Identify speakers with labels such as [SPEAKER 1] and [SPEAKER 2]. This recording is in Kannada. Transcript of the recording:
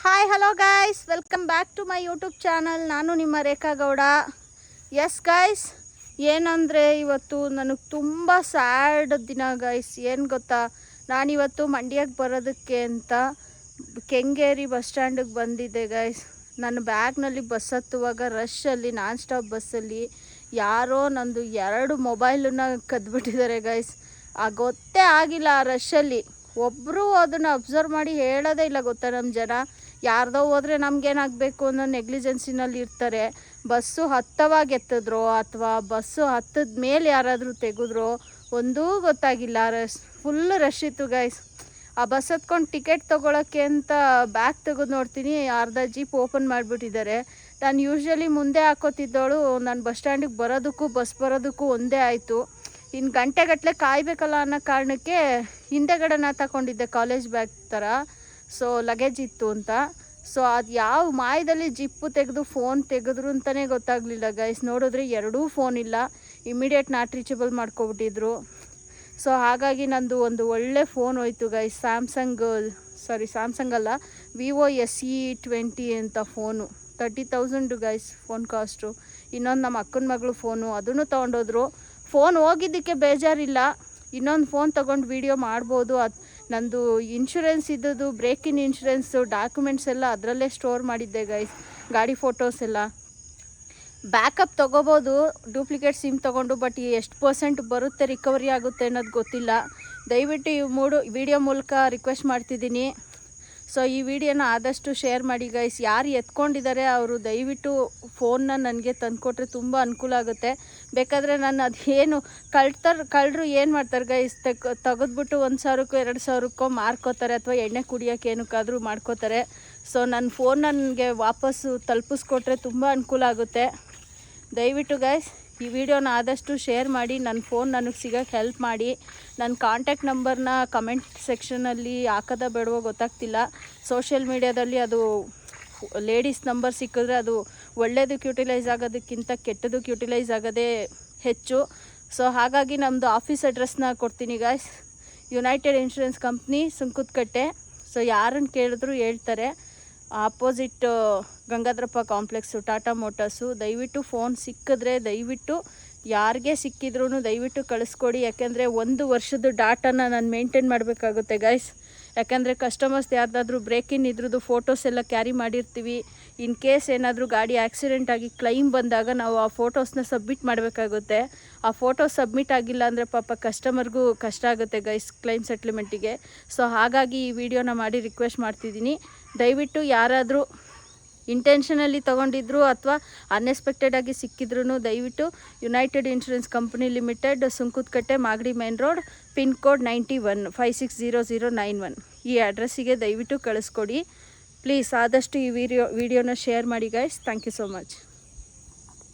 [SPEAKER 1] Hi hello guys, welcome back to my YouTube channel. ನಾನು ನಿಮ್ಮ ರೇಖಾ ಗೌಡ. ಎಸ್ ಗಾಯ್ಸ್, ಏನಂದರೆ ಇವತ್ತು ನನಗೆ ತುಂಬ ಸ್ಯಾಡ್ ದಿನ ಗಾಯ್ಸ್. ಏನು ಗೊತ್ತಾ, ನಾನಿವತ್ತು ಮಂಡ್ಯಕ್ಕೆ ಬರೋದಕ್ಕೆ ಅಂತ ಕೆಂಗೇರಿ ಬಸ್ ಸ್ಟ್ಯಾಂಡಿಗೆ ಬಂದಿದ್ದೆ ಗಾಯ್ಸ್. ನನ್ನ ಬ್ಯಾಗ್ನಲ್ಲಿ ಬಸ್ ಹತ್ತುವಾಗ ರಶಲ್ಲಿ, ನಾನ್ ಸ್ಟಾಪ್ ಬಸ್ಸಲ್ಲಿ ಯಾರೋ ನಂದು 2 ಮೊಬೈಲನ್ನ ಕದ್ಬಿಟ್ಟಿದ್ದಾರೆ ಗಾಯ್ಸ್. ಗೊತ್ತೇ ಆಗಿಲ್ಲ ಆ ರಶಲ್ಲಿ. ಒಬ್ಬರು ಅದನ್ನು ಅಬ್ಸರ್ವ್ ಮಾಡಿ ಹೇಳೋದೇ ಇಲ್ಲ ಗೊತ್ತಾ ನಮ್ಮ ಜನ. ಯಾರ್ದೋ ಹೋದರೆ ನಮಗೇನಾಗಬೇಕು ಅನ್ನೋ ನೆಗ್ಲಿಜೆನ್ಸಿನಲ್ಲಿ ಇರ್ತಾರೆ. ಬಸ್ಸು ಹತ್ತವಾಗಿ ಎತ್ತಿದ್ರೋ ಅಥವಾ ಬಸ್ಸು ಹತ್ತದ ಮೇಲೆ ಯಾರಾದರೂ ತೆಗೆದ್ರೋ ಒಂದೂ ಗೊತ್ತಾಗಿಲ್ಲ. ಫುಲ್ಲು ರಶ್ ಇತ್ತು ಗೈಸ್. ಆ ಬಸ್ ಹತ್ಕೊಂಡು ಟಿಕೆಟ್ ತೊಗೊಳಕ್ಕೆ ಅಂತ ಬ್ಯಾಗ್ ತೆಗೆದು ನೋಡ್ತೀನಿ, ಅರ್ಧ ಜೀಪ್ ಓಪನ್ ಮಾಡಿಬಿಟ್ಟಿದ್ದಾರೆ. ನಾನು ಯೂಶ್ವಲಿ ಮುಂದೆ ಹಾಕೋತಿದ್ದವಳು ನಾನು ಬಸ್ ಸ್ಟ್ಯಾಂಡಿಗೆ ಬರೋದಕ್ಕೂ ಬಸ್ ಬರೋದಕ್ಕೂ ಒಂದೇ ಆಯಿತು. ಇನ್ನು ಗಂಟೆಗಟ್ಟಲೆ ಕಾಯಬೇಕಲ್ಲ ಅನ್ನೋ ಕಾರಣಕ್ಕೆ ಹಿಂದೆಗಡೆ ನಾ ತಗೊಂಡಿದ್ದೆ ಕಾಲೇಜ್ ಬ್ಯಾಗ್ ಥರ. ಸೊ ಲಗೇಜ್ ಇತ್ತು ಅಂತ. ಸೊ ಅದು ಯಾವ ಮಾಯದಲ್ಲಿ ಜಿಪ್ಪು ತೆಗೆದು ಫೋನ್ ತೆಗೆದ್ರು ಅಂತಲೇ ಗೊತ್ತಾಗಲಿಲ್ಲ ಗೈಸ್. ನೋಡಿದ್ರೆ 2 ಫೋನ್ ಇಲ್ಲ, ಇಮಿಡಿಯೇಟ್ ನಾಟ್ ರೀಚಬಲ್ ಮಾಡ್ಕೊಬಿಟ್ಟಿದ್ರು. ಸೊ ಹಾಗಾಗಿ ನಂದು ಒಂದು ಒಳ್ಳೆ ಫೋನ್ ಹೋಯ್ತು ಗೈಸ್. ಸ್ಯಾಮ್ಸಂಗ್ ಅಲ್ಲ, ವಿವೋ SE20 ಅಂತ ಫೋನು. 30,000 guys phone cost. ಇನ್ನೊಂದು ನಮ್ಮ ಅಕ್ಕನ ಮಗಳು ಫೋನು, ಅದನ್ನು ತೊಗೊಂಡೋದ್ರು. ಫೋನ್ ಹೋಗಿದ್ದಕ್ಕೆ ಬೇಜಾರಿಲ್ಲ, ಇನ್ನೊಂದು ಫೋನ್ ತೊಗೊಂಡು ವೀಡಿಯೋ ಮಾಡ್ಬೋದು. ನಂದು ಇನ್ಶೂರೆನ್ಸ್ ಇದ್ದದ್ದು, ಬ್ರೇಕಿನ್ ಇನ್ಶೂರೆನ್ಸು ಡಾಕ್ಯುಮೆಂಟ್ಸ್ ಎಲ್ಲ ಅದರಲ್ಲೇ ಸ್ಟೋರ್ ಮಾಡಿದ್ದೆ ಗೈಸ್. ಗಾಡಿ ಫೋಟೋಸ್ ಎಲ್ಲ ಬ್ಯಾಕಪ್ ತೊಗೋಬೋದು ಡೂಪ್ಲಿಕೇಟ್ ಸಿಮ್ ತೊಗೊಂಡು. ಬಟ್ ಎಷ್ಟು % ಬರುತ್ತೆ, ರಿಕವರಿ ಆಗುತ್ತೆ ಅನ್ನೋದು ಗೊತ್ತಿಲ್ಲ. ದಯವಿಟ್ಟು ಈ ವಿಡಿಯೋ ಮೂಲಕ ರಿಕ್ವೆಸ್ಟ್ ಮಾಡ್ತಿದ್ದೀನಿ. ಸೊ ಈ ವಿಡಿಯೋನ ಆದಷ್ಟು ಶೇರ್ ಮಾಡಿ ಗೈಸ್. ಯಾರು ಎತ್ಕೊಂಡಿದ್ದಾರೆ ಅವರು ದಯವಿಟ್ಟು ಫೋನ್ನ ನನಗೆ ತಂದುಕೊಟ್ರೆ ತುಂಬ ಅನುಕೂಲ ಆಗುತ್ತೆ. ಬೇಕಾದರೆ ನಾನು ಅದೇನು ಕಳ್ಳರು ಏನು ಮಾಡ್ತಾರೆ ಗೈಸ್, ತೆಗೆದ್ಬಿಟ್ಟು 1,000ಕ್ಕೋ 2,000ಕ್ಕೋ ಮಾರ್ಕೋತಾರೆ, ಅಥವಾ ಎಣ್ಣೆ ಕುಡಿಯೋಕೆ ಏನಕ್ಕಾದರೂ ಮಾಡ್ಕೋತಾರೆ. ಸೊ ನನ್ನ ಫೋನ್ ನನಗೆ ವಾಪಸ್ಸು ತಲುಪಿಸ್ಕೊಟ್ರೆ ತುಂಬ ಅನುಕೂಲ ಆಗುತ್ತೆ. ದಯವಿಟ್ಟು ಗೈಸ್ ಈ ವಿಡಿಯೋನ ಆದಷ್ಟು ಶೇರ್ ಮಾಡಿ, ನನ್ನ ಫೋನ್ ನನಗೆ ಸಿಗೋಕ್ಕೆ ಹೆಲ್ಪ್ ಮಾಡಿ. ನನ್ನ ಕಾಂಟ್ಯಾಕ್ಟ್ ನಂಬರ್ನ ಕಮೆಂಟ್ ಸೆಕ್ಷನಲ್ಲಿ ಹಾಕೋದ ಬೇಡವೋ ಗೊತ್ತಾಗ್ತಿಲ್ಲ. ಸೋಷಿಯಲ್ ಮೀಡ್ಯಾದಲ್ಲಿ ಅದು ಲೇಡೀಸ್ ನಂಬರ್ ಸಿಕ್ಕಿದ್ರೆ ಅದು ಒಳ್ಳೆಯದಕ್ಕೆ ಯುಟಿಲೈಸ್ ಆಗೋದಕ್ಕಿಂತ ಕೆಟ್ಟದಕ್ಕೆ ಯುಟಿಲೈಸ್ ಆಗೋದೇ ಹೆಚ್ಚು. ಸೊ ಹಾಗಾಗಿ ನಮ್ಮದು ಆಫೀಸ್ ಅಡ್ರೆಸ್ನ ಕೊಡ್ತೀನಿ guys. United Insurance Company, Sunkadakatte. So ಯಾರನ್ನು ಕೇಳಿದ್ರು ಹೇಳ್ತಾರೆ. Opposite Gangadharappa complex, Tata Motors. ದಯವಿಟ್ಟು ಫೋನ್ ಸಿಕ್ಕಿದ್ರೆ ದಯವಿಟ್ಟು ಯಾರಿಗೆ ಸಿಕ್ಕಿದ್ರೂ ದಯವಿಟ್ಟು ಕಳಿಸ್ಕೊಡಿ. ಯಾಕೆಂದರೆ 1 ವರ್ಷದ ಡಾಟಾನ ನಾನು ಮೇಂಟೈನ್ ಮಾಡಬೇಕಾಗುತ್ತೆ ಗೈಸ್. ಯಾಕೆಂದರೆ ಕಸ್ಟಮರ್ಸ್ ಯಾರ್ದಾದ್ರೂ ಬ್ರೇಕಿನ್ ಇದ್ರದ್ದು ಫೋಟೋಸ್ ಎಲ್ಲ ಕ್ಯಾರಿ ಮಾಡಿರ್ತೀವಿ. ಇನ್ ಕೇಸ್ ಏನಾದರೂ ಗಾಡಿ ಆಕ್ಸಿಡೆಂಟ್ ಆಗಿ ಕ್ಲೈಮ್ ಬಂದಾಗ ನಾವು ಆ ಫೋಟೋಸ್ನ ಸಬ್ಮಿಟ್ ಮಾಡಬೇಕಾಗುತ್ತೆ. ಆ ಫೋಟೋ ಸಬ್ಮಿಟ್ ಆಗಿಲ್ಲ ಅಂದರೆ ಪಾಪ ಕಸ್ಟಮರ್ಗೂ ಕಷ್ಟ ಆಗುತ್ತೆ ಗೈಸ್ ಕ್ಲೈಮ್ ಸೆಟ್ಲ್ಮೆಂಟಿಗೆ. ಸೊ ಹಾಗಾಗಿ ಈ ವಿಡಿಯೋನ ಮಾಡಿ ರಿಕ್ವೆಸ್ಟ್ ಮಾಡ್ತಿದ್ದೀನಿ. ದಯವಿಟ್ಟು ಯಾರಾದರೂ ಇಂಟೆನ್ಷನಲ್ಲಿ ತೊಗೊಂಡಿದ್ರು ಅಥವಾ ಅನ್ಎಕ್ಸ್ಪೆಕ್ಟೆಡಾಗಿ ಸಿಕ್ಕಿದ್ರು ದಯವಿಟ್ಟು United Insurance Company Limited, Sunkadakatte, Magadi Main Road, pin code 91 560091 ಈ ಅಡ್ರೆಸ್ಸಿಗೆ ದಯವಿಟ್ಟು ಕಳಿಸ್ಕೊಡಿ ಪ್ಲೀಸ್. ಆದಷ್ಟು ಈ ವಿಡಿಯೋನ ಶೇರ್ ಮಾಡಿ guys. Thank you so much.